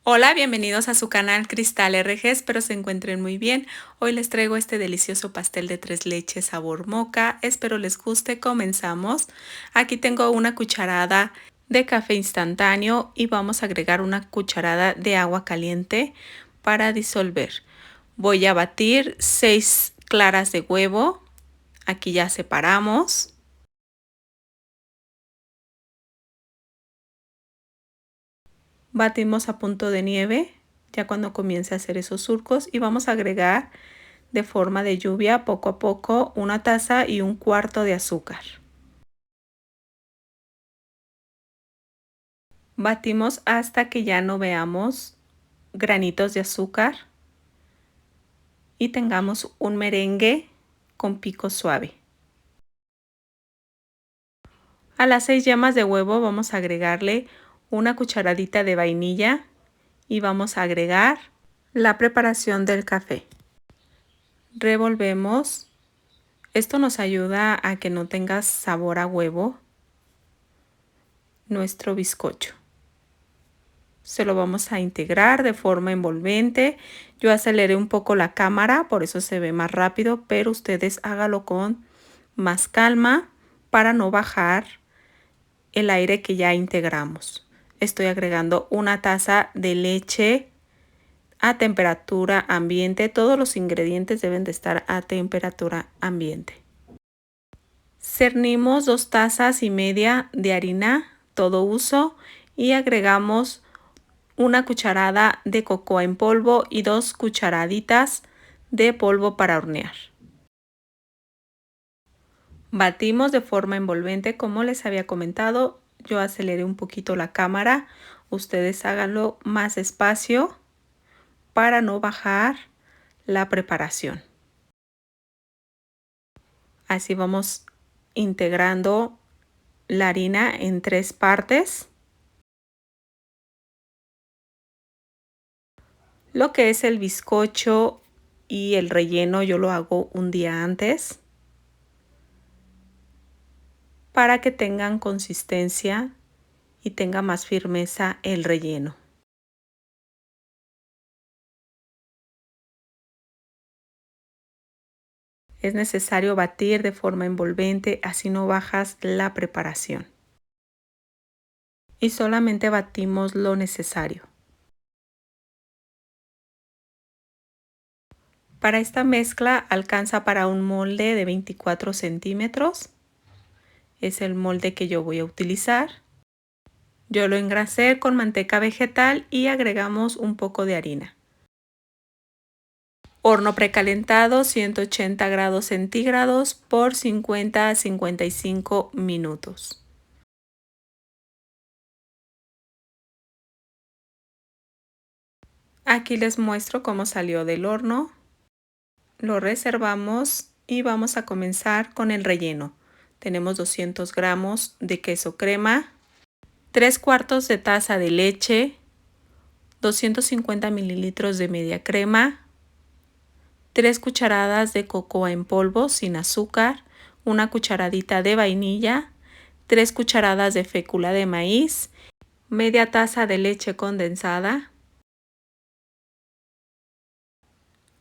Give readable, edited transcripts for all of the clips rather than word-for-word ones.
Hola, bienvenidos a su canal Cristal RG, espero se encuentren muy bien. Hoy les traigo este delicioso pastel de 3 leches sabor moca, espero les guste, comenzamos. Aquí tengo una cucharada de café instantáneo y vamos a agregar una cucharada de agua caliente para disolver. Voy a batir 6 claras de huevo, aquí ya separamos. Batimos a punto de nieve, ya cuando comience a hacer esos surcos, y vamos a agregar de forma de lluvia poco a poco 1 taza y 1/4 de azúcar. Batimos hasta que ya no veamos granitos de azúcar y tengamos un merengue con pico suave. A las 6 yemas de huevo vamos a agregarle una cucharadita de vainilla y vamos a agregar la preparación del café. Revolvemos. Esto nos ayuda a que no tenga sabor a huevo nuestro bizcocho. Se lo vamos a integrar de forma envolvente. Yo aceleré un poco la cámara, por eso se ve más rápido, pero ustedes háganlo con más calma para no bajar el aire que ya integramos. Estoy agregando 1 taza de leche a temperatura ambiente. Todos los ingredientes deben de estar a temperatura ambiente. Cernimos 2,5 tazas de harina todo uso y agregamos 1 cucharada de cocoa en polvo y 2 cucharaditas de polvo para hornear. Batimos de forma envolvente, como les había comentado. Yo aceleré un poquito la cámara, ustedes háganlo más despacio para no bajar la preparación. Así vamos integrando la harina en 3 partes. Lo que es el bizcocho y el relleno yo lo hago un día antes para que tengan consistencia y tenga más firmeza el relleno. Es necesario batir de forma envolvente, así no bajas la preparación. Y solamente batimos lo necesario. Para esta mezcla alcanza para un molde de 24 centímetros. Es el molde que yo voy a utilizar. Yo lo engrasé con manteca vegetal y agregamos un poco de harina. Horno precalentado 180 grados centígrados por 50 a 55 minutos. Aquí les muestro cómo salió del horno. Lo reservamos y vamos a comenzar con el relleno. Tenemos 200 gramos de queso crema, 3/4 de taza de leche, 250 mililitros de media crema, 3 cucharadas de cocoa en polvo sin azúcar, 1 cucharadita de vainilla, 3 cucharadas de fécula de maíz, media taza de leche condensada,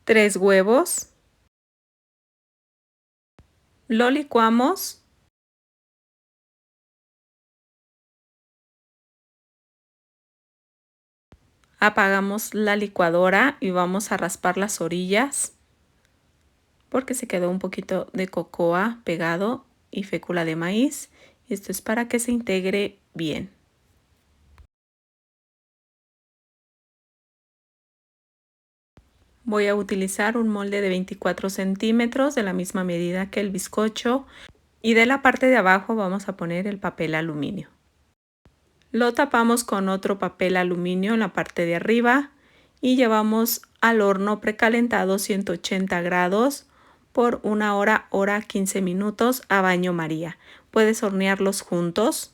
3 huevos. Lo licuamos. Apagamos la licuadora y vamos a raspar las orillas porque se quedó un poquito de cocoa pegado y fécula de maíz. Esto es para que se integre bien. Voy a utilizar un molde de 24 centímetros de la misma medida que el bizcocho y de la parte de abajo vamos a poner el papel aluminio. Lo tapamos con otro papel aluminio en la parte de arriba y llevamos al horno precalentado 180 grados por 1 hora 15 minutos a baño María. Puedes hornearlos juntos,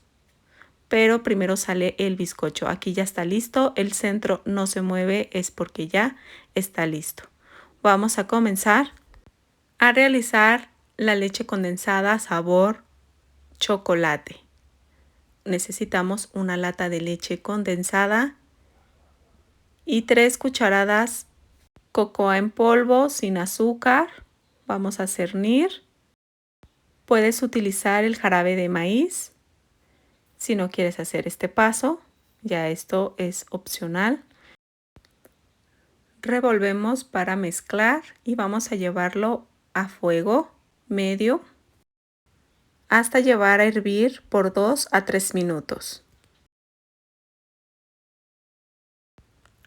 pero primero sale el bizcocho. Aquí ya está listo, el centro no se mueve, es porque ya está listo. Vamos a comenzar a realizar la leche condensada sabor chocolate. Necesitamos una lata de leche condensada y 3 cucharadas cocoa en polvo sin azúcar. Vamos a cernir. Puedes utilizar el jarabe de maíz si no quieres hacer este paso. Ya esto es opcional. Revolvemos para mezclar y vamos a llevarlo a fuego medio hasta llevar a hervir por 2 a 3 minutos.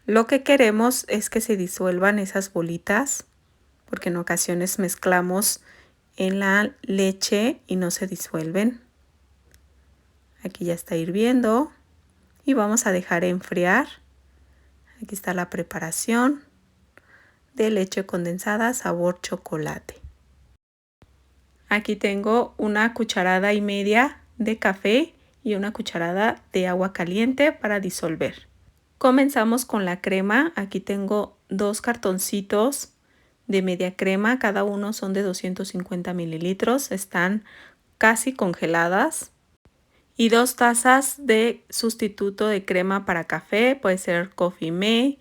Lo que queremos es que se disuelvan esas bolitas, porque en ocasiones mezclamos en la leche y no se disuelven. Aquí ya está hirviendo y vamos a dejar enfriar. Aquí está la preparación de leche condensada sabor chocolate. Aquí tengo 1,5 cucharadas de café y 1 cucharada de agua caliente para disolver. Comenzamos con la crema. Aquí tengo 2 cartoncitos de media crema, cada uno son de 250 mililitros, están casi congeladas. Y 2 tazas de sustituto de crema para café, puede ser Coffee Mate.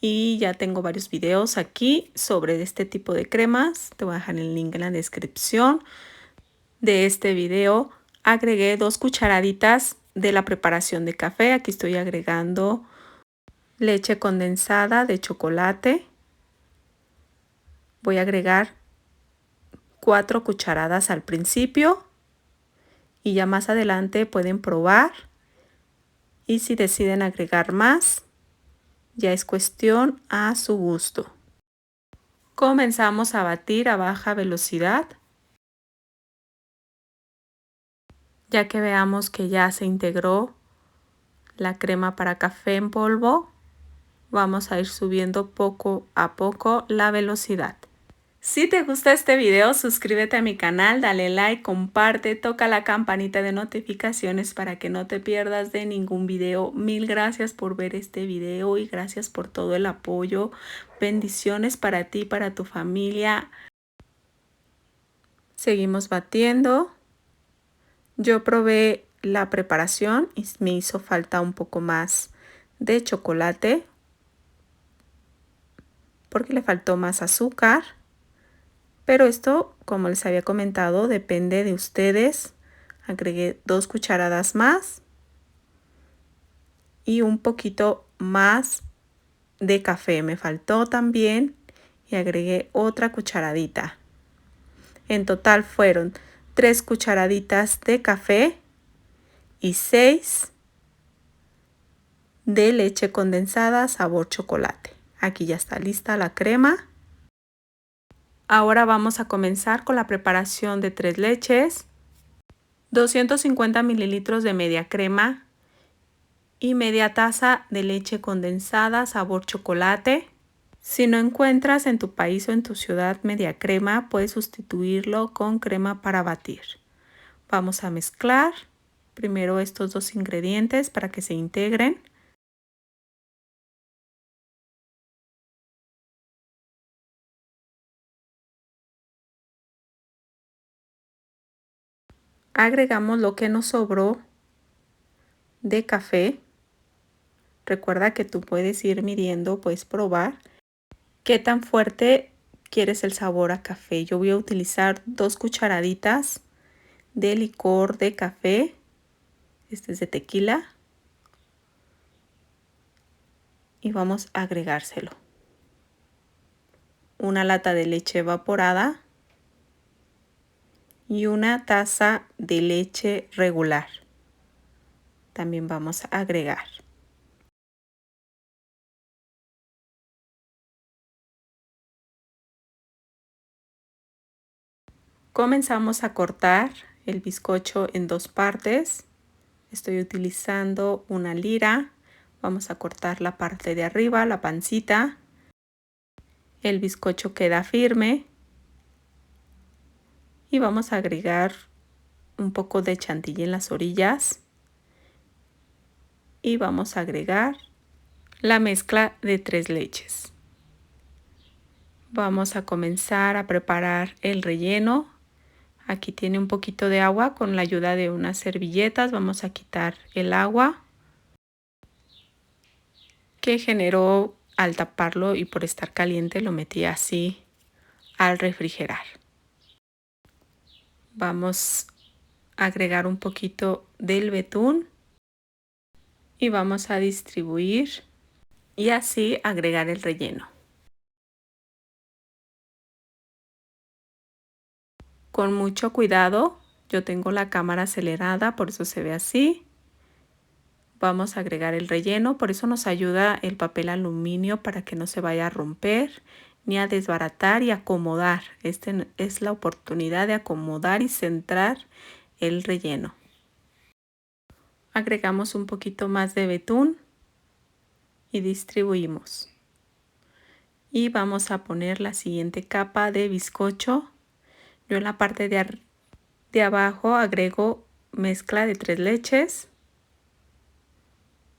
Y ya tengo varios videos aquí sobre este tipo de cremas. Te voy a dejar el link en la descripción de este video. Agregué 2 cucharaditas de la preparación de café. Aquí estoy agregando leche condensada de chocolate. Voy a agregar 4 cucharadas al principio y ya más adelante pueden probar, y si deciden agregar más ya es cuestión a su gusto. Comenzamos a batir a baja velocidad. Ya que veamos que ya se integró la crema para café en polvo, vamos a ir subiendo poco a poco la velocidad. Si te gusta este video, suscríbete a mi canal, dale like, comparte, toca la campanita de notificaciones para que no te pierdas de ningún video. Mil gracias por ver este video y gracias por todo el apoyo. Bendiciones para ti y para tu familia. Seguimos batiendo. Yo probé la preparación y me hizo falta un poco más de chocolate porque le faltó más azúcar. Pero esto, como les había comentado, depende de ustedes. Agregué 2 cucharadas más y un poquito más de café. Me faltó también y agregué otra cucharadita. En total fueron 3 cucharaditas de café y 6 de leche condensada sabor chocolate. Aquí ya está lista la crema. Ahora vamos a comenzar con la preparación de 3 leches, 250 mililitros de media crema y media taza de leche condensada sabor chocolate. Si no encuentras en tu país o en tu ciudad media crema, puedes sustituirlo con crema para batir. Vamos a mezclar primero estos 2 ingredientes para que se integren. Agregamos lo que nos sobró de café. Recuerda que tú puedes ir midiendo, puedes probar qué tan fuerte quieres el sabor a café. Yo voy a utilizar 2 cucharaditas de licor de café. Este es de tequila. Y vamos a agregárselo. 1 lata de leche evaporada y 1 taza de leche regular. También vamos a agregar. Comenzamos a cortar el bizcocho en 2 partes. Estoy utilizando una lira. Vamos a cortar la parte de arriba, la pancita. El bizcocho queda firme. Y vamos a agregar un poco de chantilly en las orillas. Y vamos a agregar la mezcla de 3 leches. Vamos a comenzar a preparar el relleno. Aquí tiene un poquito de agua. Con la ayuda de unas servilletas vamos a quitar el agua que generó al taparlo y por estar caliente lo metí así al refrigerar. Vamos a agregar un poquito del betún y vamos a distribuir y así agregar el relleno. Con mucho cuidado, yo tengo la cámara acelerada, por eso se ve así. Vamos a agregar el relleno, por eso nos ayuda el papel aluminio para que no se vaya a romper ni a desbaratar y acomodar. Esta es la oportunidad de acomodar y centrar el relleno. Agregamos un poquito más de betún y distribuimos. Y vamos a poner la siguiente capa de bizcocho. Yo en la parte de abajo agrego mezcla de 3 leches.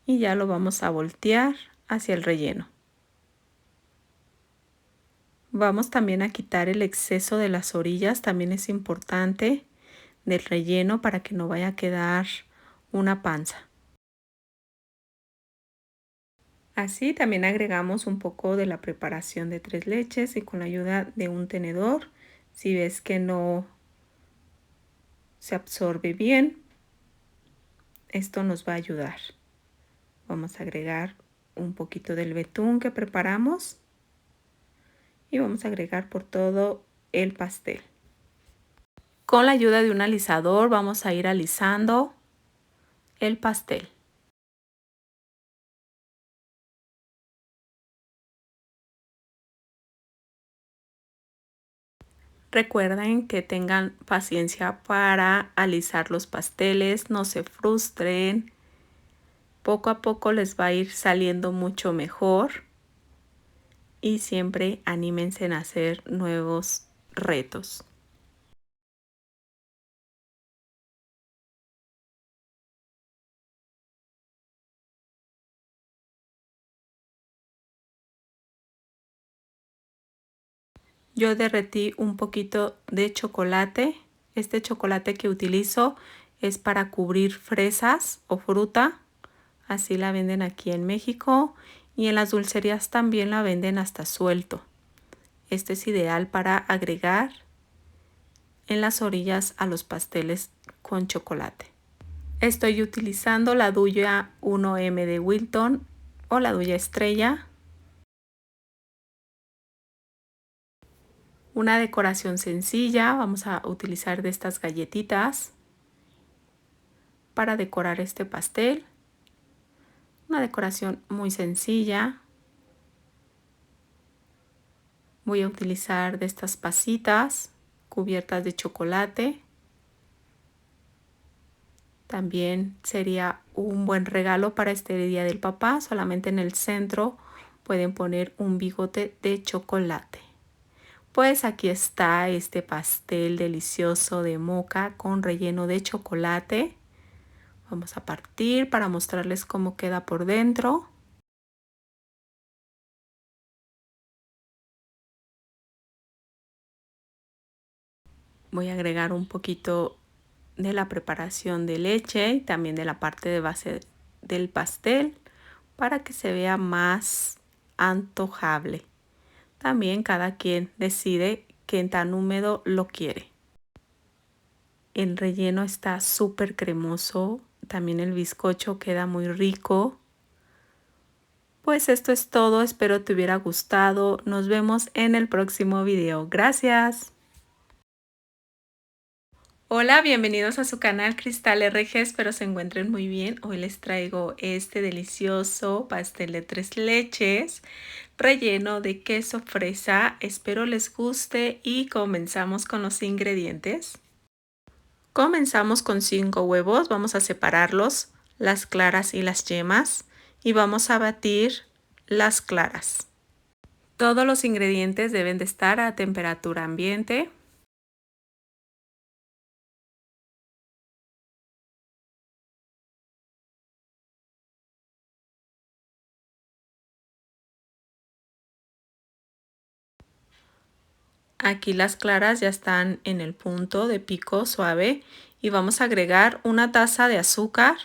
Y ya lo vamos a voltear hacia el relleno. Vamos también a quitar el exceso de las orillas, también es importante, del relleno para que no vaya a quedar una panza. Así también agregamos un poco de la preparación de 3 leches y con la ayuda de un tenedor, si ves que no se absorbe bien, esto nos va a ayudar. Vamos a agregar un poquito del betún que preparamos y vamos a agregar por todo el pastel. Con la ayuda de un alisador vamos a ir alisando el pastel. Recuerden que tengan paciencia para alisar los pasteles, no se frustren. Poco a poco les va a ir saliendo mucho mejor y siempre anímense en hacer nuevos retos. Yo derretí un poquito de chocolate. Este chocolate que utilizo es para cubrir fresas o fruta. Así la venden aquí en México y en las dulcerías también la venden hasta suelto. Este es ideal para agregar en las orillas a los pasteles con chocolate. Estoy utilizando la Duya 1M de Wilton o la Duya Estrella. Una decoración sencilla, vamos a utilizar de estas galletitas para decorar este pastel. Una decoración muy sencilla. Voy a utilizar de estas pasitas cubiertas de chocolate. También sería un buen regalo para este Día del Papá. Solamente en el centro pueden poner un bigote de chocolate. Pues aquí está este pastel delicioso de moca con relleno de chocolate. Vamos a partir para mostrarles cómo queda por dentro. Voy a agregar un poquito de la preparación de leche y también de la parte de base del pastel para que se vea más antojable. También cada quien decide qué tan húmedo lo quiere. El relleno está súper cremoso, también el bizcocho queda muy rico. Pues esto es todo, espero te hubiera gustado. Nos vemos en el próximo video. Gracias. Hola, bienvenidos a su canal Cristal RG, espero se encuentren muy bien. Hoy les traigo este delicioso pastel de 3 leches relleno de queso fresa. Espero les guste y comenzamos con los ingredientes. Comenzamos con 5 huevos, vamos a separarlos, las claras y las yemas, y vamos a batir las claras. Todos los ingredientes deben de estar a temperatura ambiente. Aquí las claras ya están en el punto de pico suave y vamos a agregar una taza de azúcar.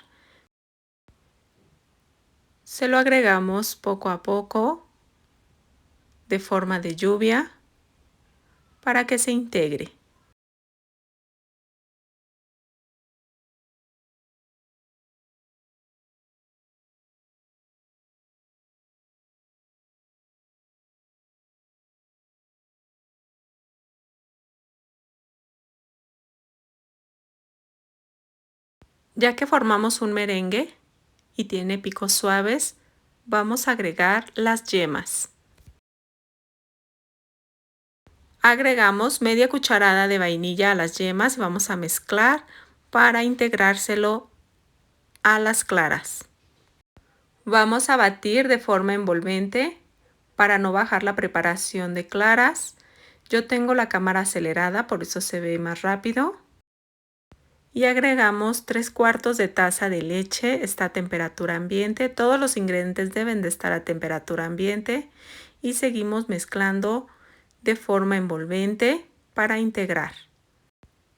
Se lo agregamos poco a poco de forma de lluvia para que se integre. Ya que formamos un merengue y tiene picos suaves, vamos a agregar las yemas. Agregamos media cucharada de vainilla a las yemas y vamos a mezclar para integrárselo a las claras. Vamos a batir de forma envolvente para no bajar la preparación de claras. Yo tengo la cámara acelerada, por eso se ve más rápido. Y agregamos 3/4 de taza de leche, está a temperatura ambiente. Todos los ingredientes deben de estar a temperatura ambiente y seguimos mezclando de forma envolvente para integrar.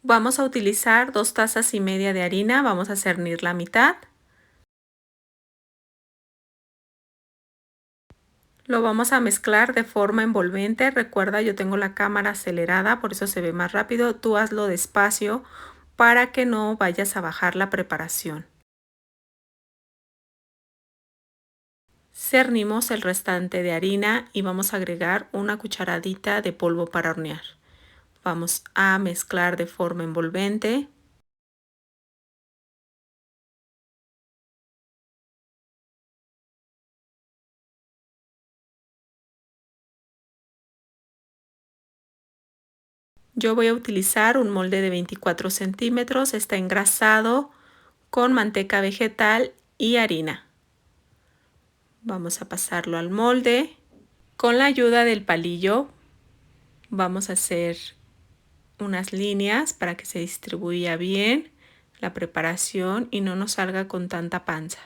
Vamos a utilizar 2,5 tazas de harina, vamos a cernir la mitad. Lo vamos a mezclar de forma envolvente. Recuerda, yo tengo la cámara acelerada, por eso se ve más rápido. Tú hazlo despacio para que no vayas a bajar la preparación. Cernimos el restante de harina y vamos a agregar una cucharadita de polvo para hornear. Vamos a mezclar de forma envolvente. Yo voy a utilizar un molde de 24 centímetros, está engrasado con manteca vegetal y harina. Vamos a pasarlo al molde. Con la ayuda del palillo vamos a hacer unas líneas para que se distribuya bien la preparación y no nos salga con tanta panza.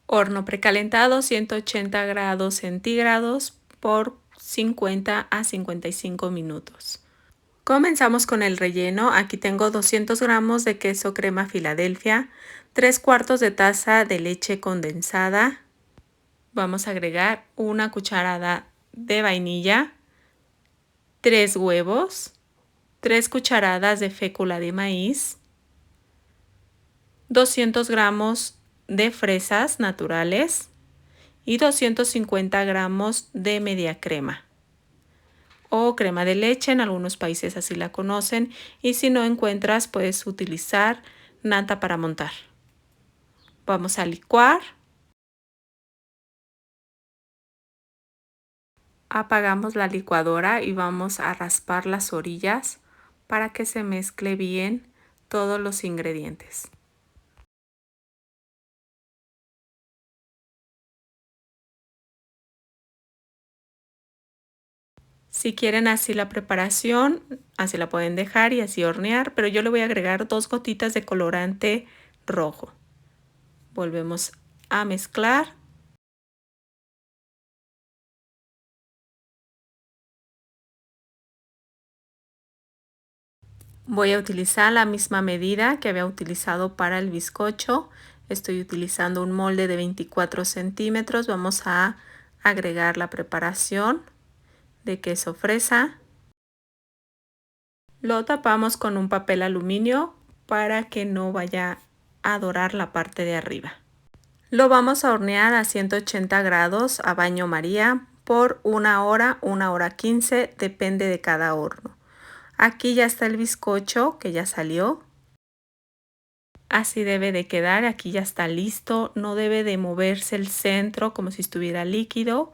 Horno precalentado 180 grados centígrados por 50 a 55 minutos. Comenzamos con el relleno. Aquí tengo 200 gramos de queso crema Filadelfia, 3/4 de taza de leche condensada. Vamos a agregar una cucharada de vainilla, 3 huevos, 3 cucharadas de fécula de maíz, 200 gramos de fresas naturales y 250 gramos de media crema o crema de leche, en algunos países así la conocen, y si no encuentras puedes utilizar nata para montar. Vamos a licuar. Apagamos la licuadora y vamos a raspar las orillas para que se mezcle bien todos los ingredientes. Si quieren así la preparación, así la pueden dejar y así hornear, pero yo le voy a agregar 2 gotitas de colorante rojo. Volvemos a mezclar. Voy a utilizar la misma medida que había utilizado para el bizcocho. Estoy utilizando un molde de 24 centímetros. Vamos a agregar la preparación de queso fresa. Lo tapamos con un papel aluminio para que no vaya a dorar la parte de arriba. Lo vamos a hornear a 180 grados a baño María por 1 hora, 1 hora 15, depende de cada horno. Aquí ya está el bizcocho que ya salió. Así debe de quedar, aquí ya está listo, no debe de moverse el centro como si estuviera líquido.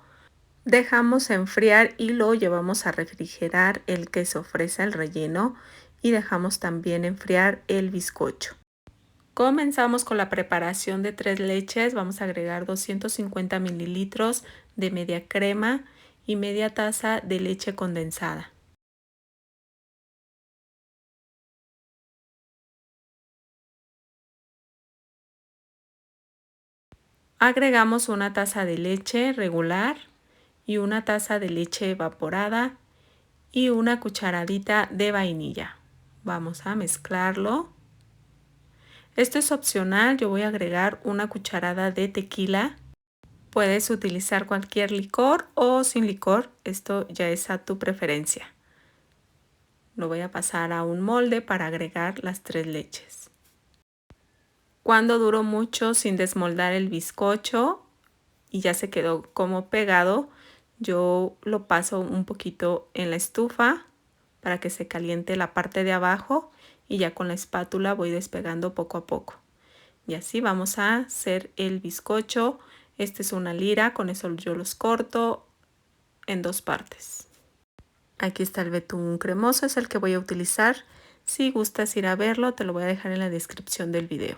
Dejamos enfriar y lo llevamos a refrigerar el queso fresa, el relleno, y dejamos también enfriar el bizcocho. Comenzamos con la preparación de 3 leches. Vamos a agregar 250 mililitros de media crema y media taza de leche condensada. Agregamos una taza de leche regular y una taza de leche evaporada y una cucharadita de vainilla. Vamos a mezclarlo. Esto es opcional, yo voy a agregar una cucharada de tequila. Puedes utilizar cualquier licor o sin licor, esto ya es a tu preferencia. Lo voy a pasar a un molde para agregar las 3 leches. Cuando duró mucho sin desmoldar el bizcocho y ya se quedó como pegado, yo lo paso un poquito en la estufa para que se caliente la parte de abajo y ya con la espátula voy despegando poco a poco. Y así vamos a hacer el bizcocho. Este es una lira, con eso yo los corto en 2 partes. Aquí está el betún cremoso, es el que voy a utilizar. Si gustas ir a verlo, te lo voy a dejar en la descripción del video.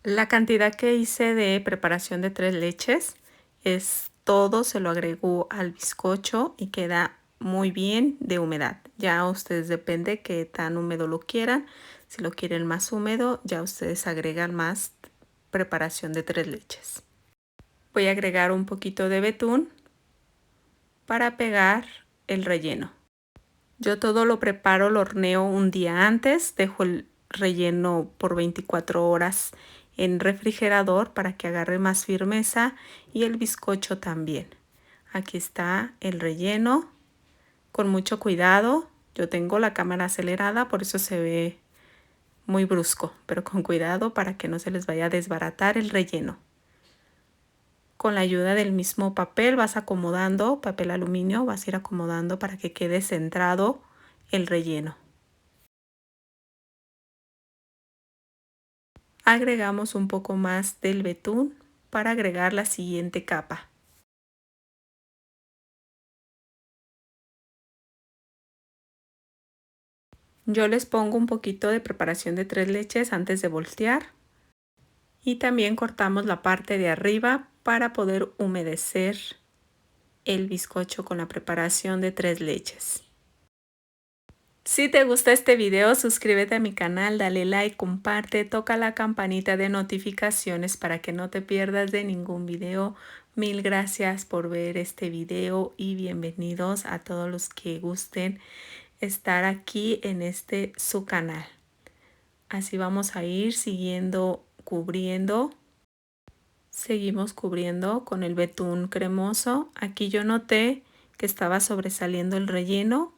La cantidad que hice de preparación de 3 leches es todo, se lo agregó al bizcocho y queda muy bien de humedad. Ya a ustedes depende qué tan húmedo lo quieran. Si lo quieren más húmedo, ya ustedes agregan más preparación de 3 leches. Voy a agregar un poquito de betún para pegar el relleno. Yo todo lo preparo, lo horneo un día antes, dejo el relleno por 24 horas en refrigerador para que agarre más firmeza y el bizcocho también. Aquí está el relleno, con mucho cuidado. Yo tengo la cámara acelerada, por eso se ve muy brusco, pero con cuidado para que no se les vaya a desbaratar el relleno. Con la ayuda del mismo papel vas acomodando, papel aluminio, vas a ir acomodando para que quede centrado el relleno. Agregamos un poco más del betún para agregar la siguiente capa. Yo les pongo un poquito de preparación de 3 leches antes de voltear. Y también cortamos la parte de arriba para poder humedecer el bizcocho con la preparación de 3 leches. Si te gusta este video, suscríbete a mi canal, dale like, comparte, toca la campanita de notificaciones para que no te pierdas de ningún video. Mil gracias por ver este video y bienvenidos a todos los que gusten estar aquí en su canal. Así vamos a ir siguiendo cubriendo. Seguimos cubriendo con el betún cremoso. Aquí yo noté que estaba sobresaliendo el relleno.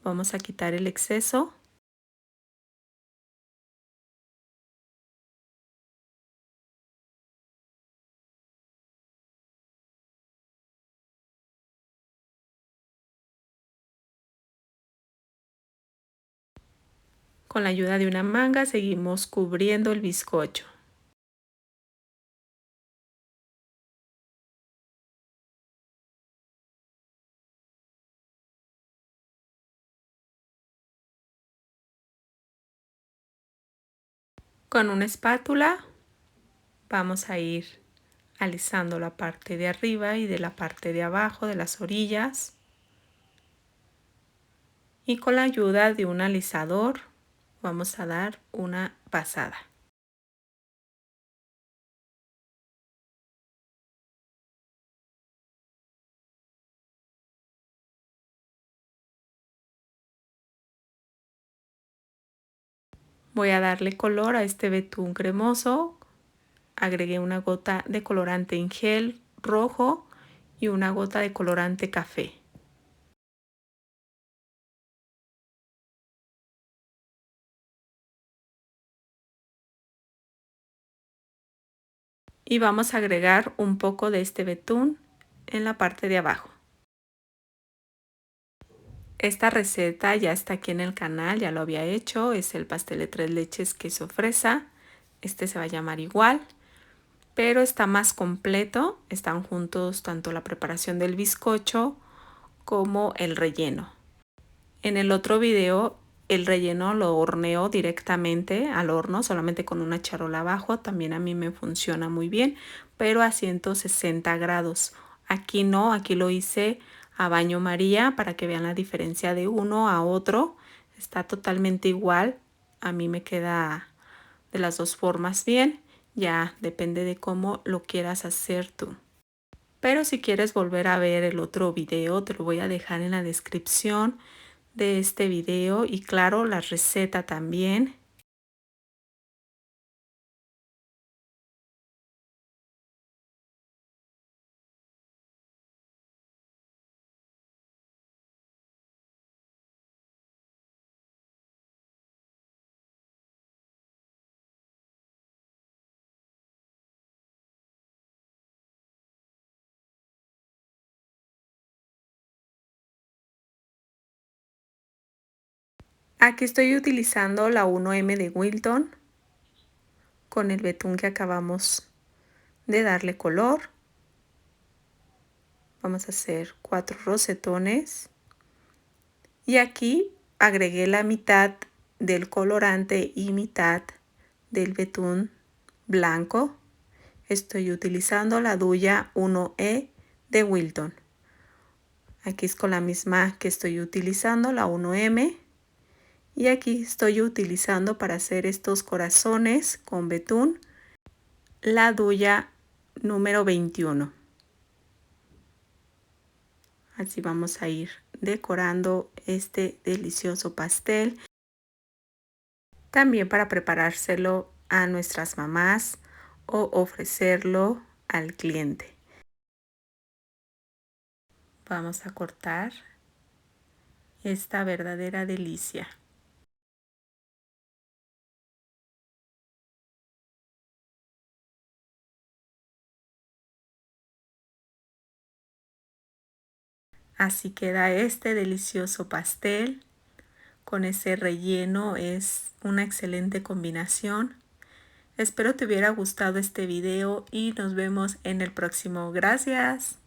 Vamos a quitar el exceso. Con la ayuda de una manga seguimos cubriendo el bizcocho. Con una espátula vamos a ir alisando la parte de arriba y de la parte de abajo de las orillas. Y con la ayuda de un alisador vamos a dar una pasada. Voy a darle color a este betún cremoso. Agregué una gota de colorante en gel rojo y una gota de colorante café. Y vamos a agregar un poco de este betún en la parte de abajo. Esta receta ya está aquí en el canal, ya lo había hecho, es el pastel de 3 leches queso fresa. Este se va a llamar igual, pero está más completo, están juntos tanto la preparación del bizcocho como el relleno. En el otro video el relleno lo horneo directamente al horno, solamente con una charola abajo, también a mí me funciona muy bien, pero a 160 grados. Aquí no, aquí lo hice a baño María para que vean la diferencia de uno a otro. Está totalmente igual, a mí me queda de las dos formas bien, ya depende de cómo lo quieras hacer tú. Pero si quieres volver a ver el otro video, te lo voy a dejar en la descripción de este video y claro, la receta también. Aquí estoy utilizando la 1M de Wilton con el betún que acabamos de darle color. Vamos a hacer 4 rosetones y aquí agregué la mitad del colorante y mitad del betún blanco. Estoy utilizando la duya 1E de Wilton. Aquí es con la misma que estoy utilizando, la 1M. Y aquí estoy utilizando para hacer estos corazones con betún la duya número 21. Así vamos a ir decorando este delicioso pastel. También para preparárselo a nuestras mamás o ofrecerlo al cliente. Vamos a cortar esta verdadera delicia. Así queda este delicioso pastel. Con ese relleno es una excelente combinación. Espero te hubiera gustado este video y nos vemos en el próximo. Gracias.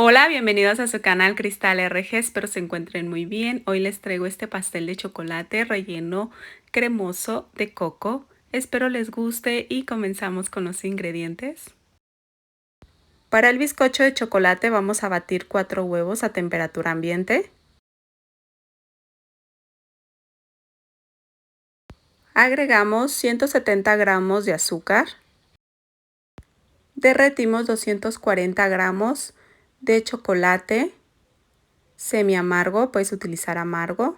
Hola, bienvenidos a su canal Cristal RG, espero se encuentren muy bien. Hoy les traigo este pastel de chocolate relleno cremoso de coco. Espero les guste y comenzamos con los ingredientes. Para el bizcocho de chocolate vamos a batir 4 huevos a temperatura ambiente. Agregamos 170 gramos de azúcar. Derretimos 240 gramos de chocolate semi amargo, puedes utilizar amargo.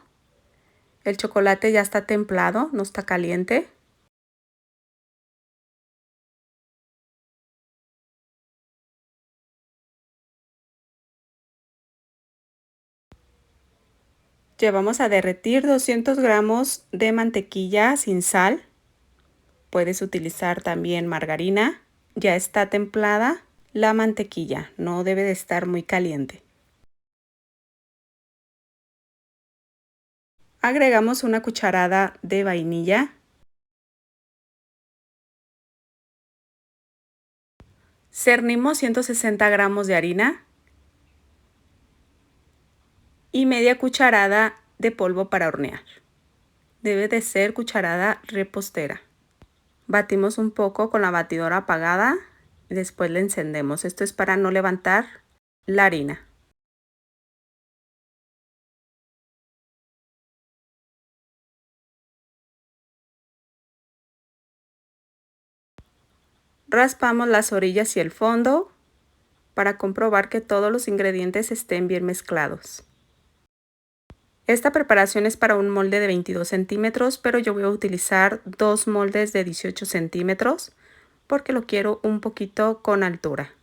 El chocolate ya está templado, no está caliente. Llevamos a derretir 200 gramos de mantequilla sin sal. Puedes utilizar también margarina. Ya está templada la mantequilla, no debe de estar muy caliente. Agregamos una cucharada de vainilla. Cernimos 160 gramos de harina y media cucharada de polvo para hornear. Debe de ser cucharada repostera. Batimos un poco con la batidora apagada y después la encendemos. Esto es para no levantar la harina. Raspamos las orillas y el fondo para comprobar que todos los ingredientes estén bien mezclados. Esta preparación es para un molde de 22 centímetros, pero yo voy a utilizar 2 moldes de 18 centímetros porque lo quiero un poquito con altura.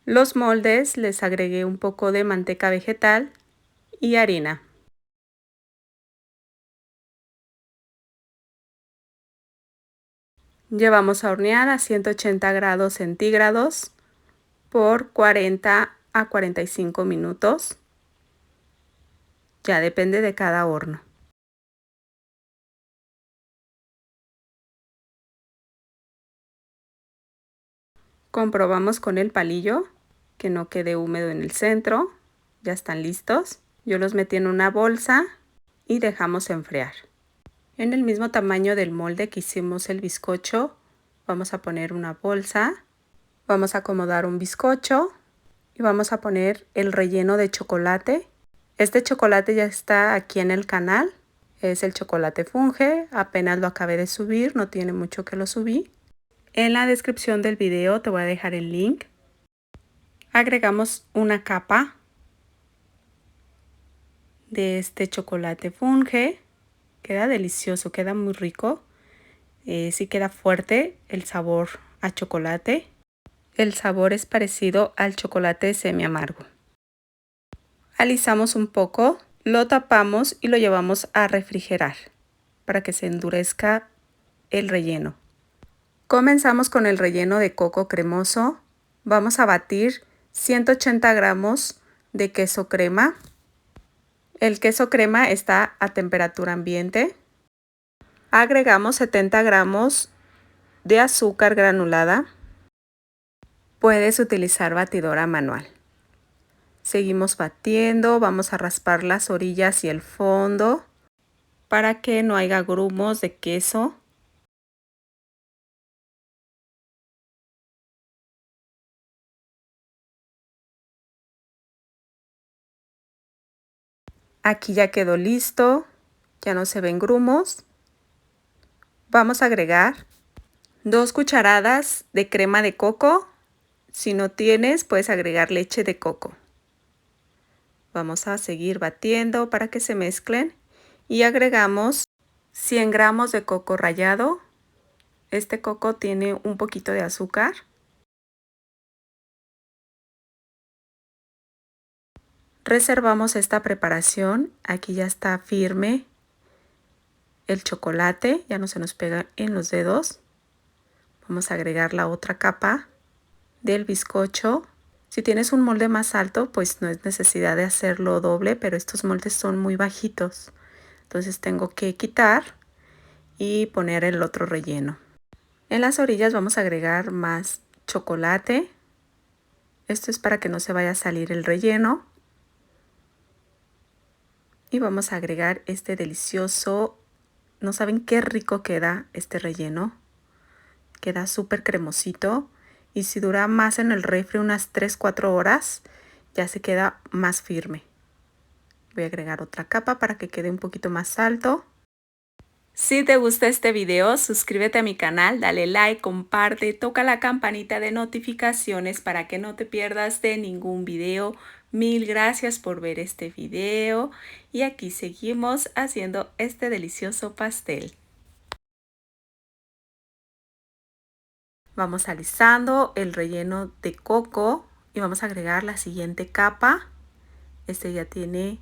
Los moldes les agregué un poco de manteca vegetal y harina. Llevamos a hornear a 180 grados centígrados por 40 a 45 minutos. Ya depende de cada horno. Comprobamos con el palillo que no quede húmedo en el centro. Ya están listos. Yo los metí en una bolsa y dejamos enfriar. En el mismo tamaño del molde que hicimos el bizcocho, vamos a poner una bolsa. Vamos a acomodar un bizcocho y vamos a poner el relleno de chocolate. Este chocolate ya está aquí en el canal. Es el chocolate Funge. Apenas lo acabé de subir, no tiene mucho que lo subí. En la descripción del video te voy a dejar el link. Agregamos una capa de este chocolate Funge. Queda delicioso, queda muy rico. Sí queda fuerte el sabor a chocolate. El sabor es parecido al chocolate semi amargo. Alisamos un poco, lo tapamos y lo llevamos a refrigerar. para que se endurezca el relleno. Comenzamos con el relleno de coco cremoso. Vamos a batir 180 gramos de queso crema. El queso crema está a temperatura ambiente. Agregamos 70 gramos de azúcar granulada. Puedes utilizar batidora manual. Seguimos batiendo, vamos a raspar las orillas y el fondo para que no haya grumos de queso. Aquí ya quedó listo, ya no se ven grumos. Vamos a agregar 2 cucharadas de crema de coco. Si no tienes, puedes agregar leche de coco. Vamos a seguir batiendo para que se mezclen y agregamos 100 gramos de coco rallado. Este coco tiene un poquito de azúcar. Reservamos esta preparación. Aquí ya está firme el chocolate, ya no se nos pega en los dedos. Vamos a agregar la otra capa del bizcocho. Si tienes un molde más alto, pues no es necesidad de hacerlo doble, pero estos moldes son muy bajitos. Entonces tengo que quitar y poner el otro relleno. En las orillas vamos a agregar más chocolate. Esto es para que no se vaya a salir el relleno. Y vamos a agregar este delicioso, no saben qué rico queda este relleno. Queda súper cremosito. Y si dura más en el refri, unas 3-4 horas, ya se queda más firme. Voy a agregar otra capa para que quede un poquito más alto. Si te gusta este video, suscríbete a mi canal, dale like, comparte, toca la campanita de notificaciones para que no te pierdas de ningún video. Mil gracias por ver este video y aquí seguimos haciendo este delicioso pastel. Vamos alisando el relleno de coco y vamos a agregar la siguiente capa. Este ya tiene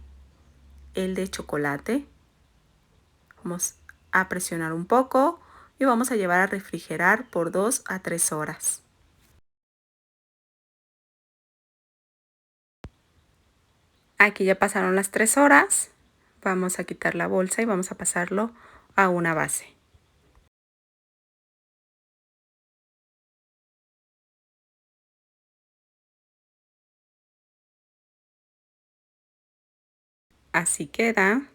el de chocolate. Vamos a presionar un poco y vamos a llevar a refrigerar por 2 a 3 horas. Aquí ya pasaron las 3 horas. Vamos a quitar la bolsa y vamos a pasarlo a una base. Así queda.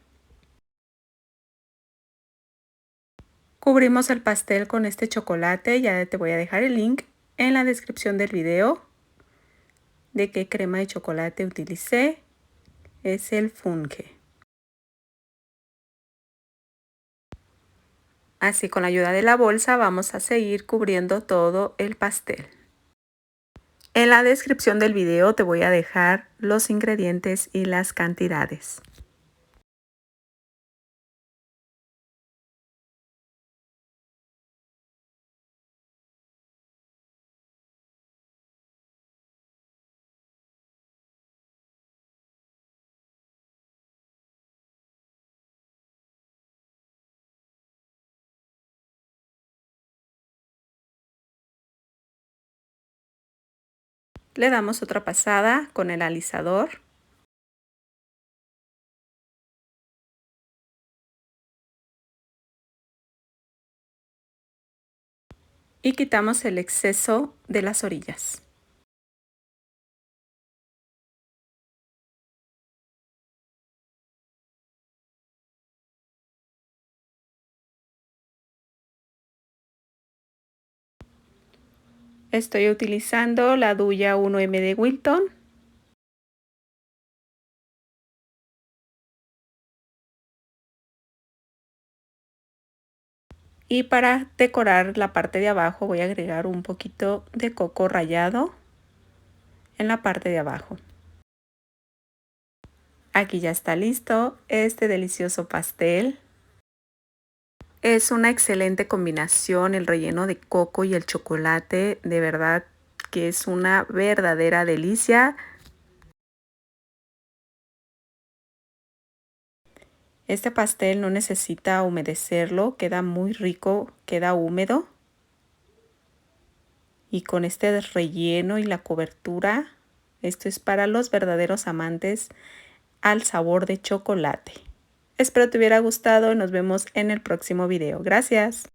Cubrimos el pastel con este chocolate. Ya te voy a dejar el link en la descripción del video de qué crema de chocolate utilicé. Es el Funke. Así con la ayuda de la bolsa vamos a seguir cubriendo todo el pastel. En la descripción del video te voy a dejar los ingredientes y las cantidades. Le damos otra pasada con el alisador. Y quitamos el exceso de las orillas. Estoy utilizando la duya 1M de Wilton. Y para decorar la parte de abajo voy a agregar un poquito de coco rallado en la parte de abajo. Aquí ya está listo este delicioso pastel. Es una excelente combinación el relleno de coco y el chocolate. De verdad que es una verdadera delicia. Este pastel no necesita humedecerlo, queda muy rico, queda húmedo. Y con este relleno y la cobertura, esto es para los verdaderos amantes al sabor de chocolate. Espero te hubiera gustado y nos vemos en el próximo video. Gracias.